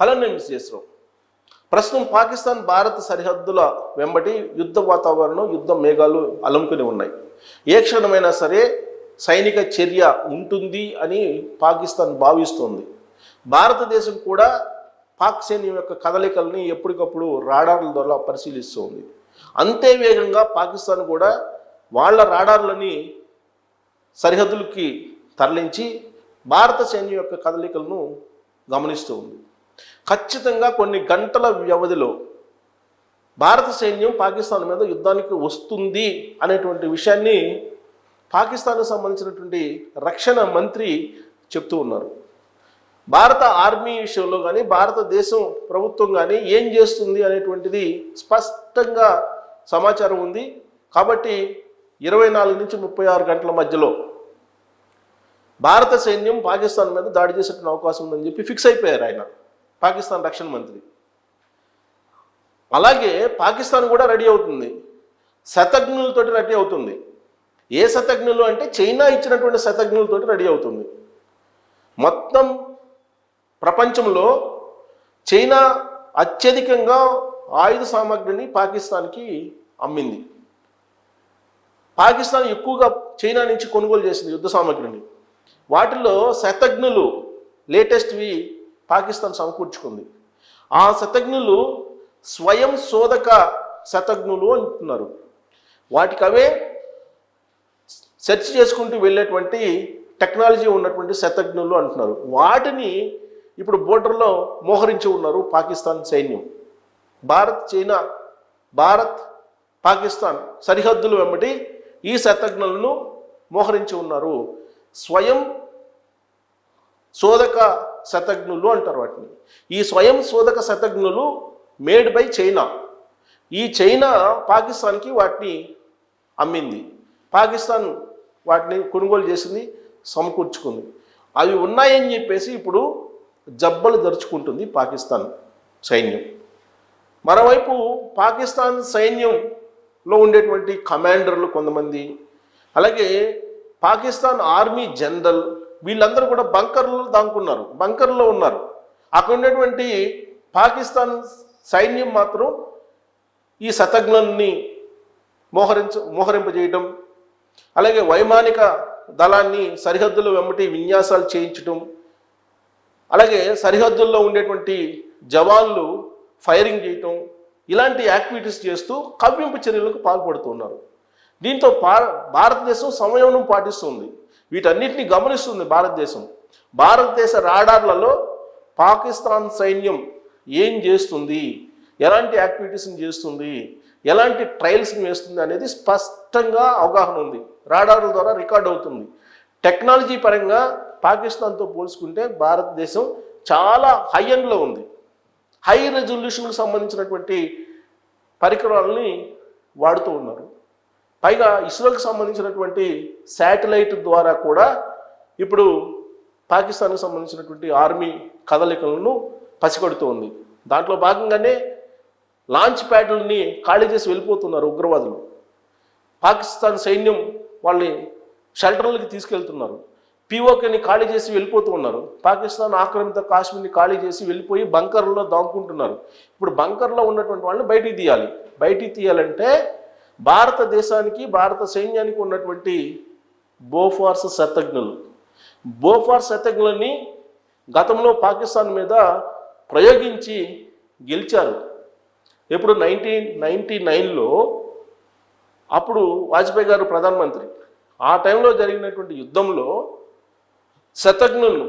Hello నేను miss చేస్తున్నాం. ప్రస్తుతం పాకిస్తాన్ భారత్ సరిహద్దుల వెంబడి యుద్ధ వాతావరణం, యుద్ధ మేఘాలు అలుముకుని ఉన్నాయి. ఏ క్షణమైనా సరే సైనిక చర్య ఉంటుంది అని పాకిస్తాన్ భావిస్తోంది. భారతదేశం కూడా పాక్ సైన్యం యొక్క కదలికల్ని ఎప్పటికప్పుడు రాడార్ల ద్వారా పరిశీలిస్తుంది. అంతే వేగంగా పాకిస్తాన్ కూడా వాళ్ళ రాడార్లని సరిహద్దులకి తరలించి భారత సైన్యం యొక్క కదలికలను గమనిస్తూ ఉంది. ఖచ్చితంగా కొన్ని గంటల వ్యవధిలో భారత సైన్యం పాకిస్తాన్ మీద యుద్ధానికి వస్తుంది అనేటువంటి విషయాన్ని పాకిస్తాన్కు సంబంధించినటువంటి రక్షణ మంత్రి చెప్తూ ఉన్నారు. భారత ఆర్మీ విషయంలో కానీ భారతదేశం ప్రభుత్వం కానీ ఏం చేస్తుంది అనేటువంటిది స్పష్టంగా సమాచారం ఉంది. కాబట్టి 24 నుంచి 36 గంటల మధ్యలో భారత సైన్యం పాకిస్తాన్ మీద దాడి చేసేటువంటి అవకాశం ఉందని చెప్పి ఫిక్స్ అయిపోయారు ఆయన, పాకిస్తాన్ రక్షణ మంత్రి. అలాగే పాకిస్తాన్ కూడా రెడీ అవుతుంది, శతఘ్నులతోటి రెడీ అవుతుంది. ఏ శతఘ్నులు అంటే చైనా ఇచ్చినటువంటి శతఘ్నులతోటి రెడీ అవుతుంది. మొత్తం ప్రపంచంలో చైనా అత్యధికంగా ఆయుధ సామాగ్రిని పాకిస్తాన్కి అమ్మింది. పాకిస్తాన్ ఎక్కువగా చైనా నుంచి కొనుగోలు చేసింది యుద్ధ సామాగ్రిని. వాటిలో శతఘ్నులు లేటెస్ట్వి పాకిస్తాన్ సమకూర్చుకుంది. ఆ శతఘ్నులు స్వయం శోధక శతఘ్నులు అంటున్నారు. వాటికి అవే సెర్చ్ చేసుకుంటూ వెళ్ళేటువంటి టెక్నాలజీ ఉన్నటువంటి శతఘ్నులు అంటున్నారు. వాటిని ఇప్పుడు బోర్డర్లో మోహరించి ఉన్నారు పాకిస్తాన్ సైన్యం. భారత్ పాకిస్తాన్ సరిహద్దులు వెంబడి ఈ శతఘ్నులను మోహరించి ఉన్నారు. స్వయం శోధక శతఘ్నులు అంటారు వాటిని. ఈ స్వయం శోధక శతఘ్నులు మేడ్ బై చైనా. ఈ చైనా పాకిస్తాన్కి వాటిని అమ్మింది. పాకిస్తాన్ వాటిని కొనుగోలు చేసింది, సమకూర్చుకుంది. అవి ఉన్నాయని చెప్పేసి ఇప్పుడు జబ్బలు దరుచుకుంటుంది పాకిస్తాన్ సైన్యం. మరోవైపు పాకిస్తాన్ సైన్యంలో ఉండేటువంటి కమాండర్లు కొంతమంది, అలాగే పాకిస్తాన్ ఆర్మీ జనరల్, వీళ్ళందరూ కూడా బంకర్లో ఉన్నారు. అక్కడ ఉన్నటువంటి పాకిస్తాన్ సైన్యం మాత్రం ఈ శతఘ్నుల్ని మోహరింపజేయటం, అలాగే వైమానిక దళాన్ని సరిహద్దుల వెంబటి విన్యాసాలు చేయించటం, అలాగే సరిహద్దుల్లో ఉండేటువంటి జవాన్లు ఫైరింగ్ చేయటం, ఇలాంటి యాక్టివిటీస్ చేస్తూ కవ్వింపు చర్యలకు పాల్పడుతున్నారు. దీంతో భారతదేశం సంయమనం పాటిస్తుంది. వీటన్నిటిని గమనిస్తుంది భారతదేశం. భారతదేశ రాడార్లలో పాకిస్తాన్ సైన్యం ఏం చేస్తుంది, ఎలాంటి యాక్టివిటీస్ని చేస్తుంది, ఎలాంటి ట్రయల్స్ని వేస్తుంది అనేది స్పష్టంగా అవగాహన ఉంది. రాడార్ల ద్వారా రికార్డ్ అవుతుంది. టెక్నాలజీ పరంగా పాకిస్తాన్తో పోల్చుకుంటే భారతదేశం చాలా హై ఎండ్లో ఉంది. హై రెజల్యూషన్కి సంబంధించినటువంటి పరికరాలని వాడుతూ ఉన్నారు. పైగా ఇస్రోకి సంబంధించినటువంటి శాటిలైట్ ద్వారా కూడా ఇప్పుడు పాకిస్తాన్కి సంబంధించినటువంటి ఆర్మీ కదలికలను పసిగడుతూ ఉంది. దాంట్లో భాగంగానే లాంచ్ ప్యాడ్లని ఖాళీ చేసి వెళ్ళిపోతున్నారు ఉగ్రవాదులు. పాకిస్తాన్ సైన్యం వాళ్ళని షెల్టర్లకి తీసుకెళ్తున్నారు. పీఓకేని ఖాళీ చేసి వెళ్ళిపోతూ ఉన్నారు. పాకిస్తాన్ ఆక్రమిత కాశ్మీర్ని ఖాళీ చేసి వెళ్ళిపోయి బంకర్లో దాక్కుంటున్నారు. ఇప్పుడు బంకర్లో ఉన్నటువంటి వాళ్ళని బయటికి తీయాలంటే భారతదేశానికి, భారత సైన్యానికి ఉన్నటువంటి బోఫార్స్ శతఘ్నులని గతంలో పాకిస్తాన్ మీద ప్రయోగించి గెలిచారు. ఎప్పుడు 1999లో అప్పుడు వాజ్పేయి గారు ప్రధానమంత్రి. ఆ టైంలో జరిగినటువంటి యుద్ధంలో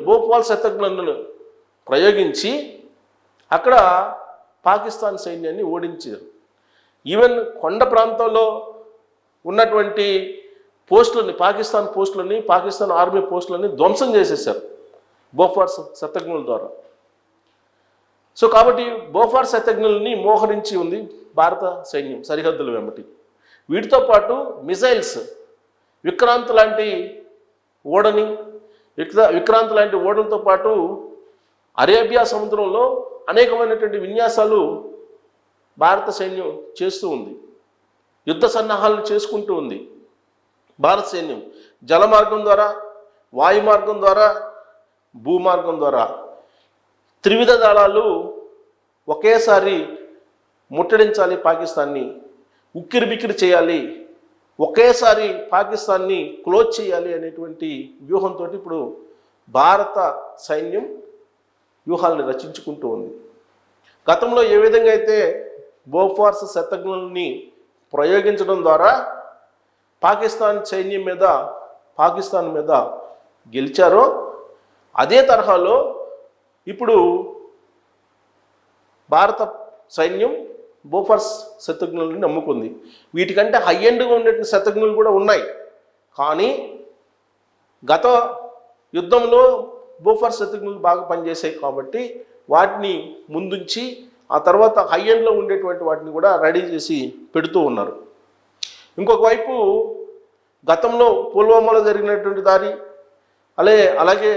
బోఫార్స్ శతఘ్నులను ప్రయోగించి అక్కడ పాకిస్తాన్ సైన్యాన్ని ఓడించారు. ఈవెన్ కొండ ప్రాంతంలో ఉన్నటువంటి పాకిస్తాన్ ఆర్మీ పోస్టులని ధ్వంసం చేసేసారు బోఫార్స్ శతఘ్నుల ద్వారా. సో కాబట్టి బోఫార్స్ శతఘ్నుల్ని మోహరించి ఉంది భారత సైన్యం సరిహద్దుల వెంబటి. వీటితో పాటు మిసైల్స్, విక్రాంత్ లాంటి ఓడలతో పాటు అరేబియా సముద్రంలో అనేకమైనటువంటి విన్యాసాలు భారత సైన్యం చేస్తూ ఉంది. యుద్ధ సన్నాహాలను చేసుకుంటూ ఉంది భారత సైన్యం. జల మార్గం ద్వారా, వాయు మార్గం ద్వారా, భూమార్గం ద్వారా త్రివిధ దళాలు ఒకేసారి ముట్టడించాలి, పాకిస్తాన్ని ఉక్కిరిబిక్కిరి చేయాలి, ఒకేసారి పాకిస్తాన్ని క్లోజ్ చేయాలి అనేటువంటి వ్యూహంతో ఇప్పుడు భారత సైన్యం వ్యూహాలను రచించుకుంటూ ఉంది. గతంలో ఏ విధంగా అయితే బోఫోర్స్ శతఘ్నుల్ని ప్రయోగించడం ద్వారా పాకిస్తాన్ సైన్యం మీద, పాకిస్తాన్ మీద గెలిచారో అదే తరహాలో ఇప్పుడు భారత సైన్యం బోఫోర్స్ శతఘ్నుల్ని నమ్ముకుంది. వీటికంటే హై ఎండ్గా ఉండేటువంటి శతఘ్నులు కూడా ఉన్నాయి. కానీ గత యుద్ధంలో బోఫోర్స్ శతఘ్నులు బాగా పనిచేసాయి కాబట్టి వాటిని ముందుంచి ఆ తర్వాత హై ఎండ్లో ఉండేటువంటి వాటిని కూడా రెడీ చేసి పెడుతూ ఉన్నారు. ఇంకొక వైపు గతంలో పుల్వామాలో జరిగినటువంటి దాడి, అలాగే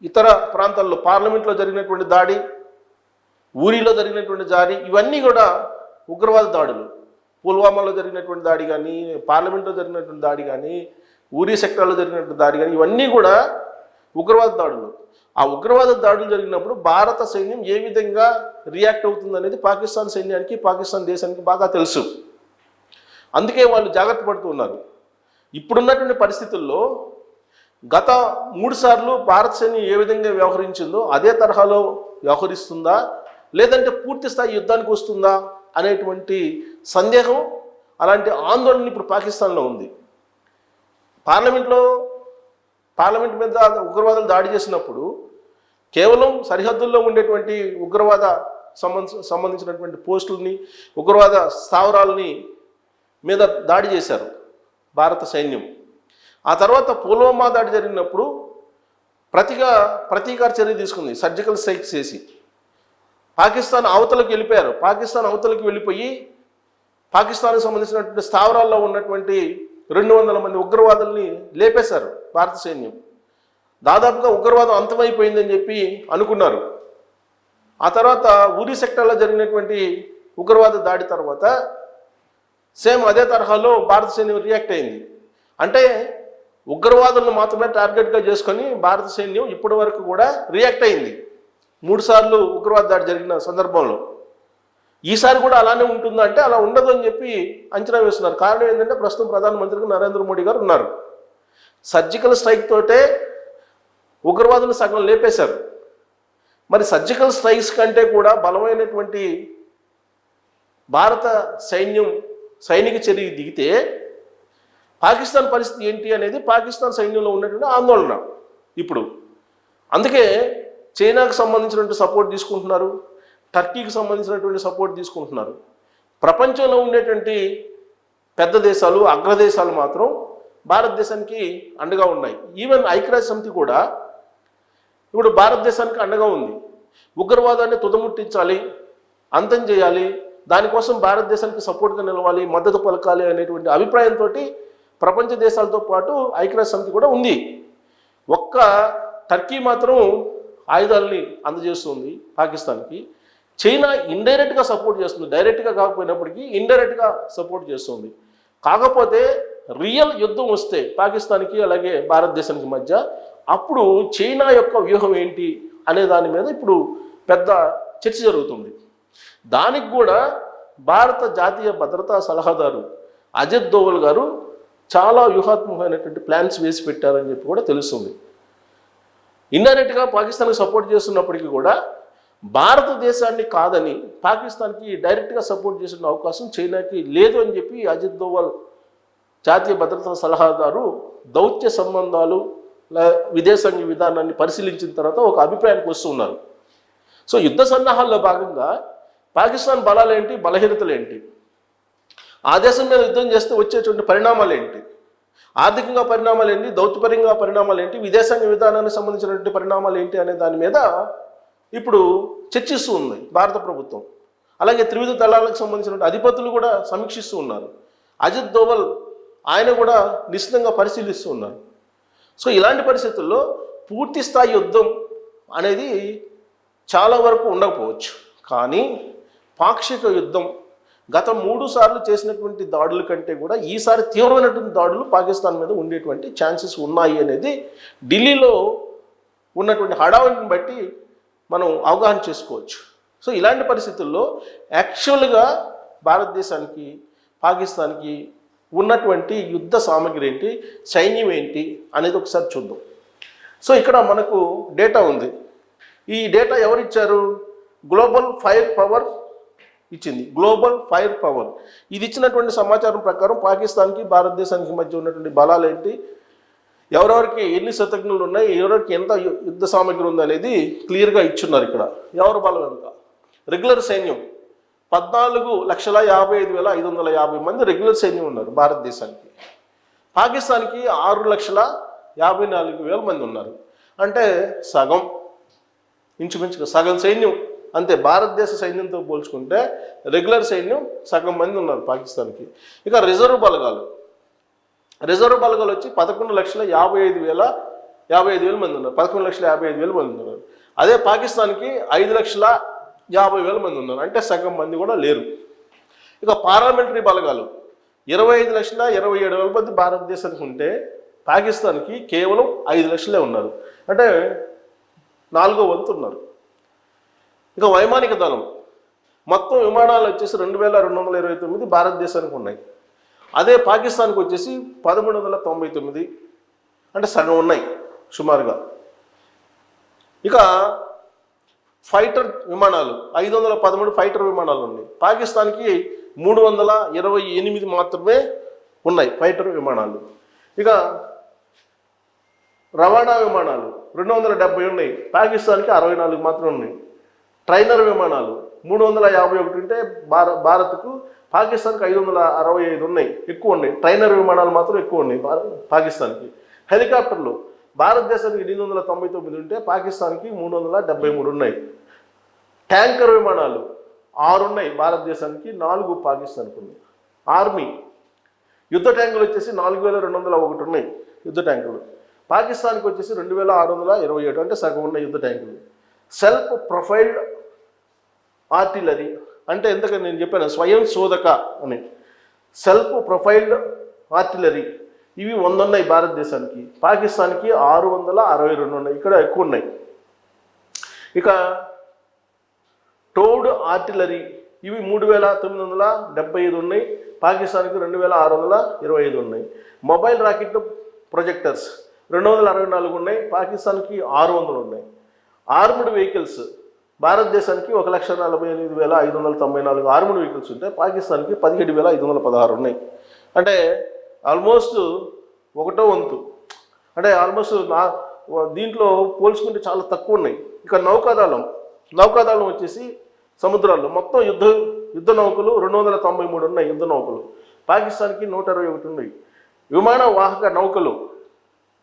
ఇతర ప్రాంతాల్లో పార్లమెంట్లో జరిగినటువంటి దాడి, ఊరిలో జరిగినటువంటి దాడి, ఇవన్నీ కూడా ఉగ్రవాద దాడులు. పుల్వామాలో జరిగినటువంటి దాడి కానీ, పార్లమెంట్లో జరిగినటువంటి దాడి కానీ, ఊరి సెక్టార్లో జరిగినటువంటి దాడి కానీ, ఇవన్నీ కూడా ఉగ్రవాద దాడులు. ఆ ఉగ్రవాద దాడులు జరిగినప్పుడు భారత సైన్యం ఏ విధంగా రియాక్ట్ అవుతుంది అనేది పాకిస్తాన్ సైన్యానికి, పాకిస్తాన్ దేశానికి బాగా తెలుసు. అందుకే వాళ్ళు జాగ్రత్త పడుతూ ఉన్నారు. ఇప్పుడున్నటువంటి పరిస్థితుల్లో గత 3 సార్లు భారత సైన్యం ఏ విధంగా వ్యవహరించిందో అదే తరహాలో వ్యవహరిస్తుందా, లేదంటే పూర్తి స్థాయి యుద్ధానికి వస్తుందా అనేటువంటి సందేహం, అలాంటి ఆందోళన ఇప్పుడు పాకిస్తాన్లో ఉంది. పార్లమెంట్ మీద ఉగ్రవాదులు దాడి చేసినప్పుడు కేవలం సరిహద్దుల్లో ఉండేటువంటి ఉగ్రవాద సంబంధించినటువంటి పోస్టులని, ఉగ్రవాద స్థావరాలని మీద దాడి చేశారు భారత సైన్యం. ఆ తర్వాత పుల్వామా దాడి జరిగినప్పుడు ప్రతీకార చర్య తీసుకుంది, సర్జికల్ స్ట్రైక్స్ చేసి పాకిస్తాన్ అవతలకు వెళ్ళిపోయారు. పాకిస్తాన్ అవతలకు వెళ్ళిపోయి పాకిస్తాన్కి సంబంధించినటువంటి స్థావరాల్లో ఉన్నటువంటి 200 మంది ఉగ్రవాదుల్ని లేపేశారు భారత సైన్యం. దాదాపుగా ఉగ్రవాదం అంతమైపోయిందని చెప్పి అనుకున్నారు. ఆ తర్వాత ఊరి సెక్టార్లో జరిగినటువంటి ఉగ్రవాద దాడి తర్వాత సేమ్ అదే తరహాలో భారత సైన్యం రియాక్ట్ అయింది. అంటే ఉగ్రవాదులను మాత్రమే టార్గెట్గా చేసుకొని భారత సైన్యం ఇప్పటి వరకు కూడా రియాక్ట్ అయింది 3 సార్లు ఉగ్రవాద దాడి జరిగిన సందర్భంలో. ఈసారి కూడా అలానే ఉంటుందా అంటే అలా ఉండదు అని చెప్పి అంచనా వేస్తున్నారు. కారణం ఏంటంటే ప్రస్తుతం ప్రధానమంత్రిగా నరేంద్ర మోడీ గారు ఉన్నారు. సర్జికల్ స్ట్రైక్ తోటే ఉగ్రవాదులు సగం లేపేశారు. మరి సర్జికల్ స్ట్రైక్స్ కంటే కూడా బలమైనటువంటి భారత సైనిక చర్య దిగితే పాకిస్తాన్ పరిస్థితి ఏంటి అనేది పాకిస్తాన్ సైన్యంలో ఉన్నటువంటి ఆందోళన ఇప్పుడు. అందుకే చైనాకు సంబంధించినటువంటి సపోర్ట్ తీసుకుంటున్నారు, టర్కీకి సంబంధించినటువంటి సపోర్ట్ తీసుకుంటున్నారు. ప్రపంచంలో ఉండేటువంటి పెద్ద దేశాలు, అగ్రదేశాలు మాత్రం భారతదేశానికి అండగా ఉన్నాయి. ఈవెన్ ఐక్యరాజ్య సమితి కూడా ఇప్పుడు భారతదేశానికి అండగా ఉంది. ఉగ్రవాదాన్ని తుదముట్టించాలి, అంతం చేయాలి, దానికోసం భారతదేశానికి సపోర్ట్గా నిలవాలి, మద్దతు పలకాలి అనేటువంటి అభిప్రాయంతో ప్రపంచ దేశాలతో పాటు ఐక్యరాజ్య సమితి కూడా ఉంది. ఒక్క టర్కీ మాత్రం ఆయుధాలని అందజేస్తుంది పాకిస్తాన్కి. చైనా ఇండైరెక్ట్గా సపోర్ట్ చేస్తుంది, డైరెక్ట్గా కాకపోయినప్పటికీ ఇండైరెక్ట్గా సపోర్ట్ చేస్తుంది. కాకపోతే రియల్ యుద్ధం వస్తే పాకిస్తాన్కి అలాగే భారతదేశానికి మధ్య అప్పుడు చైనా యొక్క వ్యూహం ఏంటి అనే దాని మీద ఇప్పుడు పెద్ద చర్చ జరుగుతుంది. దానికి కూడా భారత జాతీయ భద్రతా సలహాదారు అజిత్ దోవల్ గారు చాలా వ్యూహాత్మకమైనటువంటి ప్లాన్స్ వేసి పెట్టారని చెప్పి కూడా తెలుస్తుంది. ఇండైరెక్ట్గా పాకిస్తాన్కి సపోర్ట్ చేస్తున్నప్పటికీ కూడా భారతదేశాన్ని కాదని పాకిస్తాన్కి డైరెక్ట్గా సపోర్ట్ చేసిన అవకాశం చైనాకి లేదు అని చెప్పి అజిత్ దోవల్ జాతీయ భద్రతా సలహాదారు దౌత్య సంబంధాలు, విదేశాంగ విధానాన్ని పరిశీలించిన తర్వాత ఒక అభిప్రాయానికి వస్తున్నారు. సో యుద్ధ సన్నాహాల్లో భాగంగా పాకిస్తాన్ బలాలేంటి, బలహీనతలేంటి, ఆ దేశం మీద యుద్ధం చేస్తే వచ్చేటువంటి పరిణామాలు ఏంటి, ఆర్థికంగా పరిణామాలు ఏంటి, దౌత్యపరంగా పరిణామాలు ఏంటి, విదేశాంగ విధానానికి సంబంధించినటువంటి పరిణామాలు ఏంటి అనే దాని మీద ఇప్పుడు చర్చిస్తూ ఉంది భారత ప్రభుత్వం. అలాగే త్రివిధ దళాలకు సంబంధించిన అధిపతులు కూడా సమీక్షిస్తూ ఉన్నారు. అజిత్ దోవల్ ఆయన కూడా నిశ్చితంగా పరిశీలిస్తూ ఉన్నారు. సో ఇలాంటి పరిస్థితుల్లో పూర్తి స్థాయి యుద్ధం అనేది చాలా వరకు ఉండకపోవచ్చు, కానీ పాక్షిక యుద్ధం గత 3 సార్లు చేసినటువంటి దాడుల కంటే కూడా ఈసారి తీవ్రమైనటువంటి దాడులు పాకిస్తాన్ మీద ఉండేటువంటి ఛాన్సెస్ ఉన్నాయి అనేది ఢిల్లీలో ఉన్నటువంటి హడావుడిని బట్టి మనం అవగాహన చేసుకోవచ్చు. సో ఇలాంటి పరిస్థితుల్లో యాక్చువల్గా భారతదేశానికి పాకిస్తాన్కి ఉన్నటువంటి యుద్ధ సామగ్రి ఏంటి, సైన్యం ఏంటి అనేది ఒకసారి చూద్దాం. సో ఇక్కడ మనకు డేటా ఉంది. ఈ డేటా ఎవరు ఇచ్చారు? గ్లోబల్ ఫైర్ పవర్ ఇచ్చింది. గ్లోబల్ ఫైర్ పవర్ ఇది ఇచ్చినటువంటి సమాచారం ప్రకారం పాకిస్తాన్కి భారతదేశానికి మధ్య ఉన్నటువంటి బలాలు ఏంటి, ఎవరెవరికి ఎన్ని శతజ్ఞులు ఉన్నాయి, ఎవరెవరికి ఎంత యుద్ధ సామగ్రి ఉంది అనేది క్లియర్గా ఇచ్చున్నారు. ఇక్కడ ఎవరు బలం ఎంత. రెగ్యులర్ సైన్యం 14,55,550 మంది రెగ్యులర్ సైన్యం ఉన్నారు భారతదేశానికి. పాకిస్తాన్కి 6,54,000 మంది ఉన్నారు. అంటే సగం, ఇంచుమించుగా సగం సైన్యం అంతే. భారతదేశ సైన్యంతో పోల్చుకుంటే రెగ్యులర్ సైన్యం సగం మంది ఉన్నారు పాకిస్తాన్కి. ఇక రిజర్వ్ బలగాలు వచ్చి 11,55,000 మంది ఉన్నారు. 11,55,000 మంది ఉన్నారు. అదే పాకిస్తాన్కి 5,50,000 మంది ఉన్నారు. అంటే సగం మంది కూడా లేరు. ఇక పారామిలిటరీ బలగాలు 25,27,000 మంది భారతదేశానికి ఉంటే పాకిస్తాన్కి కేవలం 5 లక్షలే ఉన్నారు. అంటే 4వ వంతు ఉన్నారు. ఇక వైమానిక దళం మొత్తం విమానాలు వచ్చేసి 2,229 భారతదేశానికి ఉన్నాయి. అదే పాకిస్తాన్కి వచ్చేసి 1,399, అంటే సగం ఉన్నాయి సుమారుగా. ఇక ఫైటర్ విమానాలు 513 ఫైటర్ విమానాలు ఉన్నాయి. పాకిస్తాన్కి 328 మాత్రమే ఉన్నాయి ఫైటర్ విమానాలు. ఇక రవాణా విమానాలు 270 ఉన్నాయి. పాకిస్తాన్కి 64 మాత్రమే ఉన్నాయి. ట్రైనర్ విమానాలు 351 ఉంటే భారత్కు, పాకిస్తాన్కి 565 ఉన్నాయి, ఎక్కువ ఉన్నాయి. ట్రైనర్ విమానాలు మాత్రం ఎక్కువ ఉన్నాయి పాకిస్తాన్కి. హెలికాప్టర్లు భారతదేశానికి 899 ఉంటే పాకిస్తాన్కి 373 ఉన్నాయి. ట్యాంకర్ విమానాలు 6 ఉన్నాయి భారతదేశానికి, 4 పాకిస్తాన్కి ఉన్నాయి. ఆర్మీ యుద్ధ ట్యాంకులు వచ్చేసి 4,201 ఉన్నాయి యుద్ధ ట్యాంకులు. పాకిస్తాన్కి వచ్చేసి 2,627, అంటే సగం ఉన్న యుద్ధ ట్యాంకులు. సెల్ఫ్ ప్రొఫైల్డ్ ఆర్టిలరీ అంటే ఎందుకని నేను చెప్పాను, స్వయం శోధక అని. సెల్ఫ్ ప్రొఫైల్డ్ ఆర్టిలరీ ఇవి 100 ఉన్నాయి భారతదేశానికి. పాకిస్తాన్కి 662 ఉన్నాయి, ఇక్కడ ఎక్కువ ఉన్నాయి. ఇక టోడ్ ఆర్టిలరీ ఇవి 3,975 ఉన్నాయి. పాకిస్తాన్కి 2,625 ఉన్నాయి. మొబైల్ రాకెట్ ప్రొజెక్టర్స్ 264 ఉన్నాయి. పాకిస్తాన్కి 600 ఉన్నాయి. ఆర్మ్డ్ వెహికల్స్ భారతదేశానికి 1,48,594 ఆర్మ్డ్ వెహికల్స్ ఉంటే పాకిస్తాన్కి 17,516 ఉన్నాయి. అంటే ఆల్మోస్ట్ 1వ వంతు, అంటే ఆల్మోస్ట్ దీంట్లో పోల్చుకుంటే చాలా తక్కువ ఉన్నాయి. ఇక నౌకాదళం వచ్చేసి సముద్రాల్లో మొత్తం యుద్ధ నౌకలు 293 ఉన్నాయి. యుద్ధ నౌకలు పాకిస్తాన్కి 121 ఉన్నాయి. విమాన వాహక నౌకలు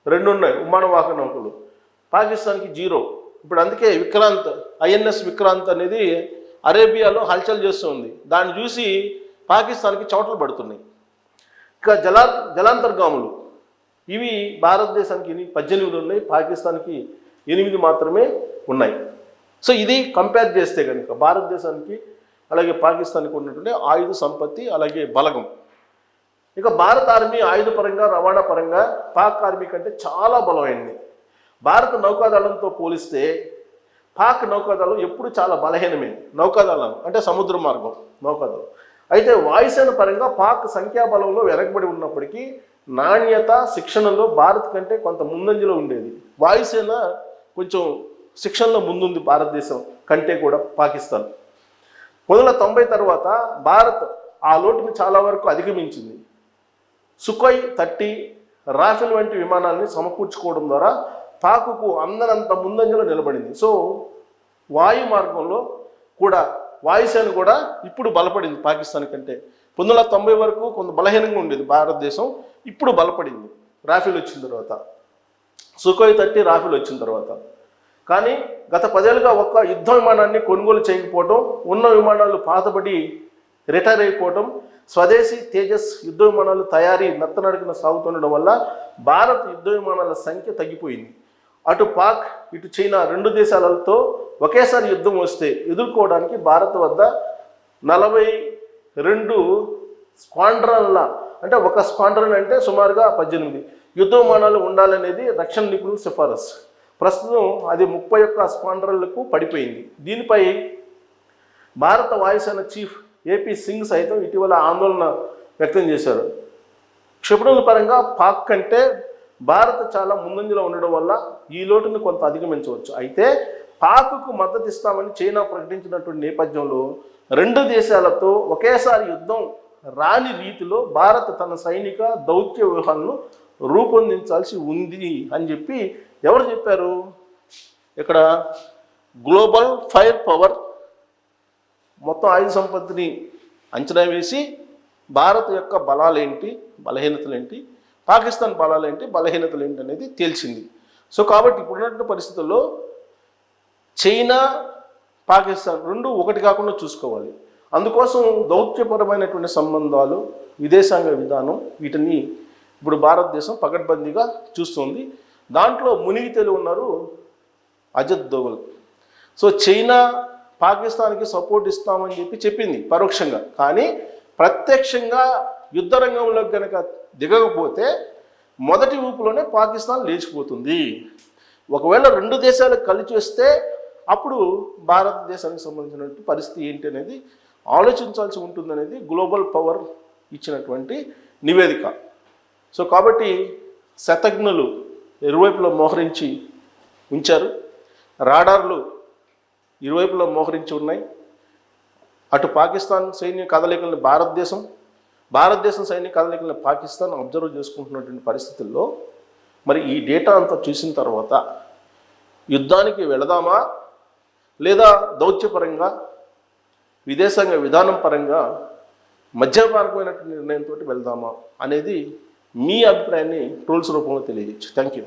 2 ఉన్నాయి. విమాన వాహక నౌకలు పాకిస్తాన్కి 0. ఇప్పుడు అందుకే INS విక్రాంత్ అనేది అరేబియాలో హల్చల్ చేస్తుంది. దాన్ని చూసి పాకిస్తాన్కి చోట్ల పడుతున్నాయి. ఇక జలాంతర్గాములు ఇవి భారతదేశానికి 18 ఉన్నాయి, పాకిస్తాన్కి 8 మాత్రమే ఉన్నాయి. సో ఇది కంపేర్ చేస్తే కనుక భారతదేశానికి అలాగే పాకిస్తాన్కి ఉన్నటువంటి ఆయుధ సంపత్తి అలాగే బలగం. ఇక భారత ఆర్మీ ఆయుధ పరంగా రవాణా పరంగా పాక్ ఆర్మీ కంటే చాలా బలమైంది. భారత నౌకాదళంతో పోలిస్తే పాక్ నౌకాదళం ఎప్పుడు చాలా బలహీనమే. నౌకాదళం అంటే సముద్ర మార్గం నౌకాదళం. అయితే వాయుసేన పరంగా పాక్ సంఖ్యాబలంలో వెనకబడి ఉన్నప్పటికీ నాణ్యత శిక్షణలో భారత్ కంటే కొంత ముందంజలో ఉండేది. వాయుసేన కొంచెం శిక్షణలో ముందుంది భారతదేశం కంటే కూడా పాకిస్తాన్. 1990 తర్వాత భారత్ ఆ లోటుని చాలా వరకు అధిగమించింది. సుఖోయ్ 30 రాఫెల్ వంటి విమానాన్ని సమకూర్చుకోవడం ద్వారా పాకుకు అందనంత ముందంజలో నిలబడింది. సో వాయు మార్గంలో కూడా వాయుసేన కూడా ఇప్పుడు బలపడింది పాకిస్తాన్ కంటే. 1990 వరకు కొంత బలహీనంగా ఉండేది భారతదేశం, ఇప్పుడు బలపడింది రాఫెల్ వచ్చిన తర్వాత, సుఖోయ్ 30 రాఫెల్ వచ్చిన తర్వాత. కానీ గత 10 ఏళ్ళుగా ఒక్క యుద్ధ విమానాన్ని కొనుగోలు చేయకపోవడం, ఉన్న విమానాలు పాతబడి రిటైర్ అయిపోవడం, స్వదేశీ తేజస్ యుద్ధ విమానాలు తయారీ నత్తనడకన సాగుతుండడం వల్ల భారత్ యుద్ధ విమానాల సంఖ్య తగ్గిపోయింది. అటు పాక్ ఇటు చైనా 2 దేశాలతో ఒకేసారి యుద్ధం వస్తే ఎదుర్కోవడానికి భారత్ వద్ద 42 స్క్వాడ్రన్ల, అంటే ఒక స్క్వాడ్రన్ అంటే సుమారుగా 18 యుద్ధ విమానాలు ఉండాలనేది రక్షణ నిపుణుల సిఫారసు. ప్రస్తుతం అది 31 స్క్వాడ్రన్లకు పడిపోయింది. దీనిపై భారత వాయుసేన చీఫ్ ఏపీ సింగ్ సైతం ఇటీవల ఆందోళన వ్యక్తం చేశారు. క్షిపణుల పరంగా పాక్ కంటే భారత్ చాలా ముందంజలో ఉండడం వల్ల ఈ లోటును కొంత అధిగమించవచ్చు. అయితే పాక్కు మద్దతు ఇస్తామని చైనా ప్రకటించినటువంటి నేపథ్యంలో రెండు దేశాలతో ఒకేసారి యుద్ధం రాని రీతిలో భారత్ తన సైనిక దౌత్య వ్యూహాలను రూపొందించాల్సి ఉంది అని చెప్పి ఎవరు చెప్పారు? ఇక్కడ గ్లోబల్ ఫైర్ పవర్ మొత్తం ఆయుధ సంపత్తిని అంచనా వేసి భారత్ యొక్క బలాలేంటి, బలహీనతలేంటి, పాకిస్తాన్ బలాలేంటి, బలహీనతలేంటి అనేది తేల్చింది. సో కాబట్టి ఇప్పుడున్నటువంటి పరిస్థితుల్లో చైనా, పాకిస్తాన్ రెండు ఒకటి కాకుండా చూసుకోవాలి. అందుకోసం దౌత్యపరమైనటువంటి సంబంధాలు, విదేశాంగ విధానం వీటిని ఇప్పుడు భారతదేశం పకడ్బందీగా చూస్తుంది. దాంట్లో మునిగి తేలి ఉన్నారు అజిత్ దోవల్. సో చైనా పాకిస్తాన్కి సపోర్ట్ ఇస్తామని చెప్పి చెప్పింది పరోక్షంగా, కానీ ప్రత్యక్షంగా యుద్ధ రంగంలోకి కనుక దిగకపోతే మొదటి ఊపులోనే పాకిస్తాన్ లేచిపోతుంది. ఒకవేళ రెండు దేశాలు కలిసి వస్తే అప్పుడు భారతదేశానికి సంబంధించినటువంటి పరిస్థితి ఏంటి అనేది ఆలోచించాల్సి ఉంటుందనేది గ్లోబల్ పవర్ ఇచ్చినటువంటి నివేదిక. సో కాబట్టి శతజ్ఞులు ఇరువైపులో మోహరించి ఉంచారు, రాడార్లు ఇరువైపులో మోహరించి ఉన్నాయి. అటు పాకిస్తాన్ సైన్య కదలికలను భారతదేశం సైన్య కదలికలను పాకిస్తాన్ అబ్జర్వ్ చేసుకుంటున్నటువంటి పరిస్థితుల్లో మరి ఈ డేటా అంతా చూసిన తర్వాత యుద్ధానికి వెళదామా లేదా దౌత్యపరంగా విదేశాంగ విధానం పరంగా మధ్యమార్గమైనటువంటి నిర్ణయంతో వెళ్దామా అనేది మీ అభిప్రాయాన్ని ట్రోల్స్ రూపంలో తెలియజేయచ్చు. Thank you.